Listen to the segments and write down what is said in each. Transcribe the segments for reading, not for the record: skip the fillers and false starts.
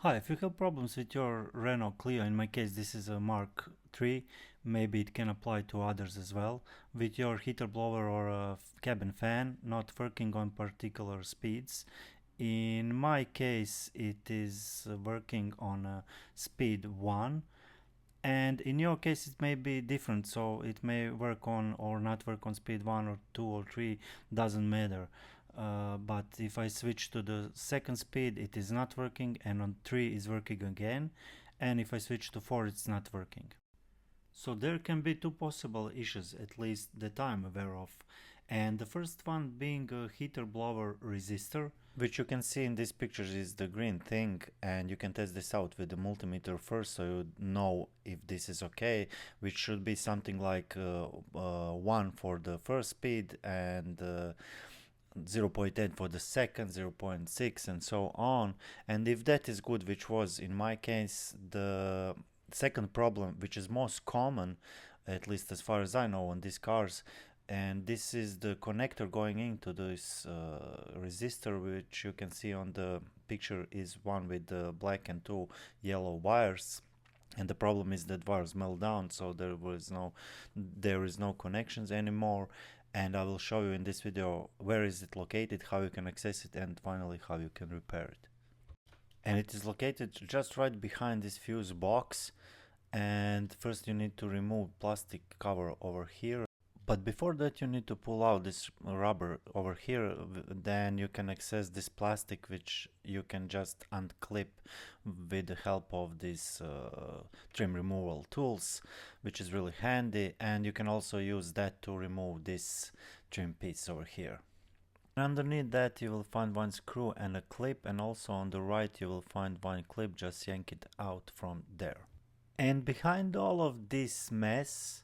Hi, if you have problems with your Renault Clio, in my case this is a Mark III, maybe it can apply to others as well, with your heater blower or a cabin fan not working on particular speeds. In my case it is working on speed 1, and in your case it may be different, so it may work on or not work on speed 1 or 2 or 3, doesn't matter. But if I switch to the second speed it is not working, and on 3 is working again, and if I switch to 4 it's not working. So there can be two possible issues, at least that I'm aware of. And the first one being a heater blower resistor, which you can see in these pictures is the green thing, and you can test this out with the multimeter first so you know if this is okay, which should be something like 1 for the first speed and 0.8 for the second, 0.6 and so on. And if that is good, which was in my case, the second problem, which is most common, at least as far as I know, on these cars, and this is the connector going into this resistor, which you can see on the picture is one with the black and two yellow wires. And the problem is that wires melt down, so there is no connections anymore. And I will show you in this video where is it located, how you can access it, and finally how you can repair it. And it is located just right behind this fuse box. And first you need to remove plastic cover over here. But before that you need to pull out this rubber over here, then you can access this plastic, which you can just unclip with the help of these trim removal tools, which is really handy, and you can also use that to remove this trim piece over here. And underneath that you will find one screw and a clip, and also on the right you will find one clip, just yank it out from there. And behind all of this mess,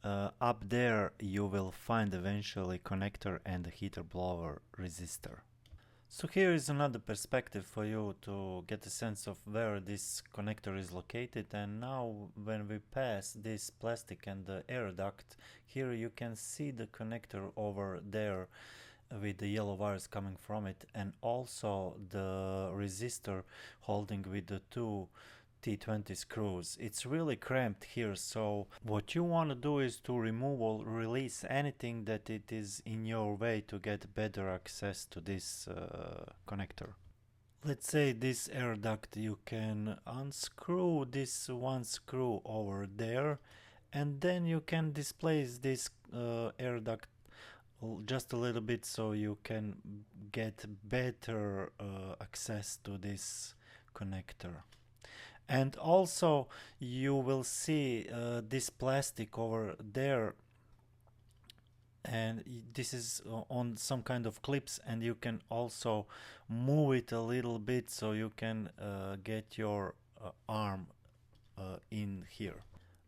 up there you will find eventually connector and a heater blower resistor. So here is another perspective for you to get a sense of where this connector is located. And now when we pass this plastic and the air duct, here you can see the connector over there with the yellow wires coming from it, and also the resistor holding with the two T20 screws. It's really cramped here, so what you want to do is to remove or release anything that it is in your way to get better access to this connector. Let's say this air duct, you can unscrew this one screw over there, and then you can displace this air duct just a little bit so you can get better access to this connector. And also you will see this plastic over there, and this is on some kind of clips, and you can also move it a little bit so you can get your arm in here.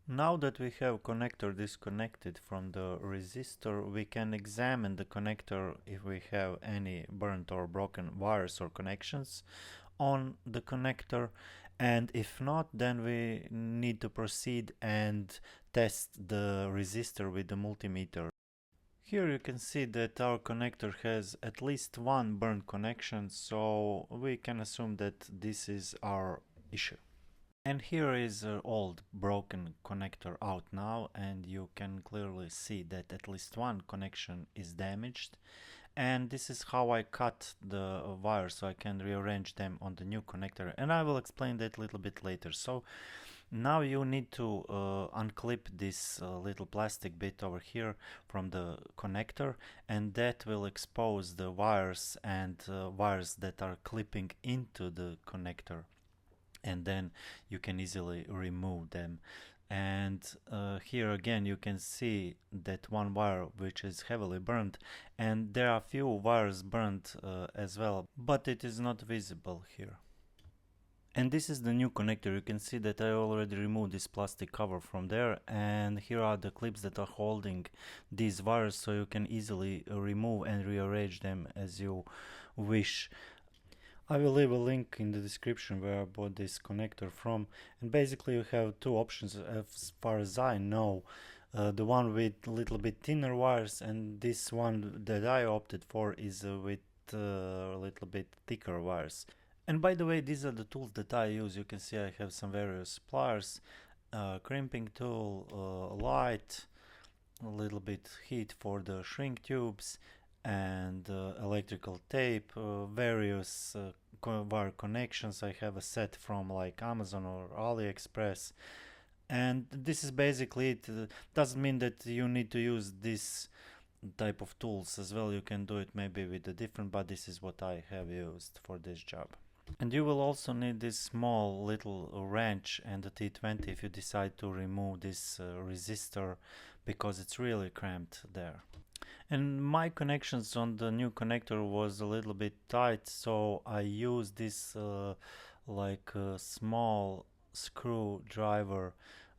Now that we have connector disconnected from the resistor, we can examine the connector if we have any burnt or broken wires or connections on the connector, and if not, then we need to proceed and test the resistor with the multimeter. Here you can see that our connector has at least one burnt connection, so we can assume that this is our issue. And here is an old broken connector out now, and you can clearly see that at least one connection is damaged. And this is how I cut the wires so I can rearrange them on the new connector, and I will explain that a little bit later. So now you need to unclip this little plastic bit over here from the connector, and that will expose the wires and wires that are clipping into the connector, and then you can easily remove them. And here again you can see that one wire which is heavily burned, and there are few wires burnt as well, but it is not visible here. And this is the new connector. You can see that I already removed this plastic cover from there, and here are the clips that are holding these wires, so you can easily remove and rearrange them as you wish. I will leave a link in the description where I bought this connector from, and basically you have two options as far as I know. The one with a little bit thinner wires, and this one that I opted for is with a little bit thicker wires. And by the way, these are the tools that I use. You can see I have some various pliers, crimping tool, light, a little bit heat for the shrink tubes, and electrical tape, various wire connections. I have a set from like Amazon or AliExpress, and this is basically it. Doesn't mean that you need to use this type of tools as well. You can do it maybe with a different, but this is what I have used for this job. And you will also need this small little wrench and a T20 if you decide to remove this resistor, because it's really cramped there. And my connections on the new connector was a little bit tight, so I used this like a small screwdriver,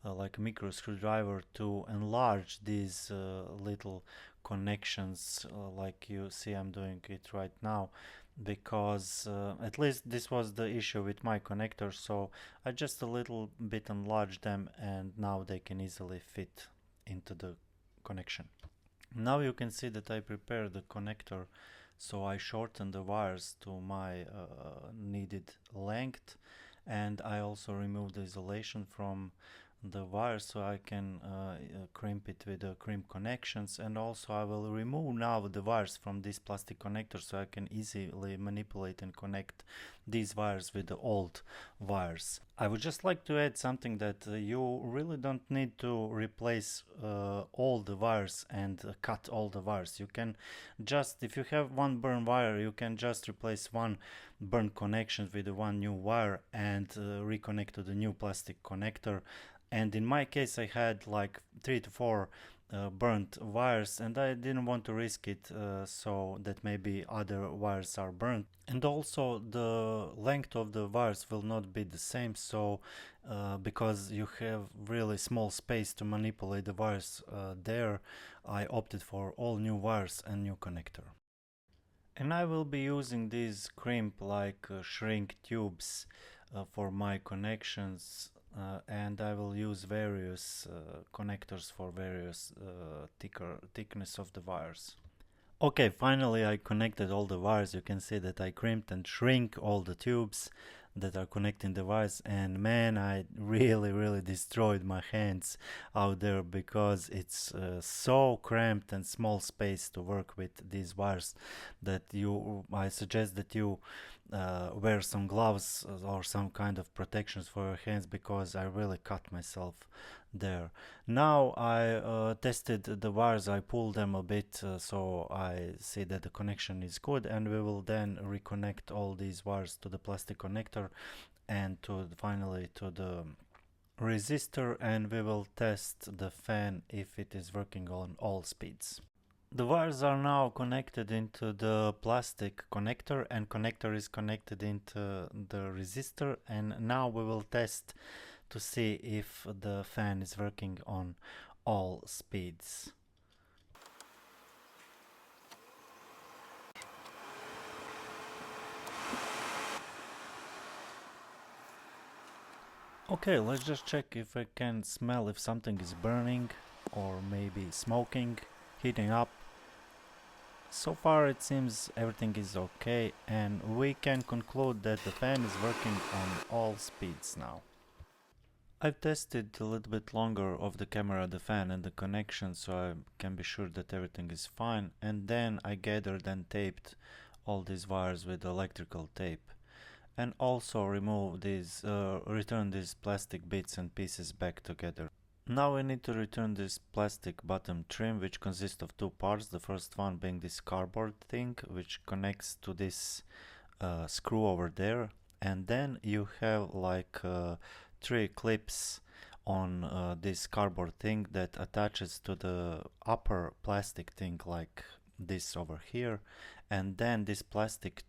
like a micro screwdriver, to enlarge these little connections, like you see I'm doing it right now, because at least this was the issue with my connector, so I just a little bit enlarged them, and now they can easily fit into the connection. Now you can see that I prepared the connector, so I shortened the wires to my needed length, and I also removed the isolation from the wires so I can crimp it with the crimp connections. And also I will remove now the wires from this plastic connector so I can easily manipulate and connect these wires with the old wires. I would just like to add something, that you really don't need to replace all the wires and cut all the wires. You can just, if you have one burn wire, you can just replace one burn connection with one new wire and reconnect to the new plastic connector. And in my case I had like 3 to 4 burnt wires, and I didn't want to risk it, so that maybe other wires are burnt. And also the length of the wires will not be the same, so because you have really small space to manipulate the wires there, I opted for all new wires and new connector. And I will be using these crimp like shrink tubes for my connections, and I will use various connectors for various thickness of the wires. Okay, finally I connected all the wires. You can see that I crimped and shrink all the tubes that are connecting the wires, and man, I really destroyed my hands out there, because it's so cramped and small space to work with these wires, that I suggest that you wear some gloves or some kind of protections for your hands, because I really cut myself there. Now I tested the wires, I pulled them a bit, so I see that the connection is good, and we will then reconnect all these wires to the plastic connector and finally to the resistor, and we will test the fan if it is working on all speeds. The wires are now connected into the plastic connector, and connector is connected into the resistor, and now we will test to see if the fan is working on all speeds. Okay, let's just check if I can smell if something is burning or maybe smoking, heating up. So far it seems everything is okay, and we can conclude that the fan is working on all speeds now. I've tested a little bit longer of the camera, the fan and the connection, so I can be sure that everything is fine, and then I gathered and taped all these wires with electrical tape, and also remove these, return these plastic bits and pieces back together. Now we need to return this plastic bottom trim, which consists of two parts. The first one being this cardboard thing, which connects to this screw over there, and then you have like 3 clips on this cardboard thing that attaches to the upper plastic thing, like this over here, and then this plastic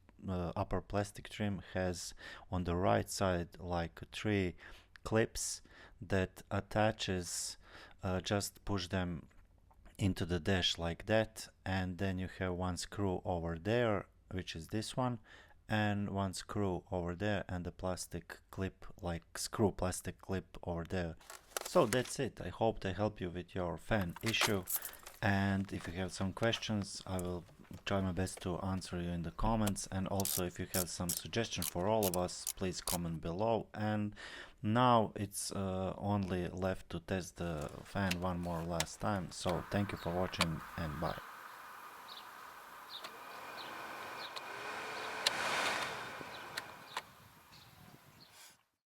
upper plastic trim has on the right side like 3 clips that attaches, just push them into the dash like that, and then you have one screw over there, which is this one, and one screw over there, and the plastic clip, like screw plastic clip over there. So that's it. I hope they help you with your fan issue, and if you have some questions I will try my best to answer you in the comments, and also if you have some suggestion for all of us, please comment below. And now it's only left to test the fan one more last time. So thank you for watching and bye.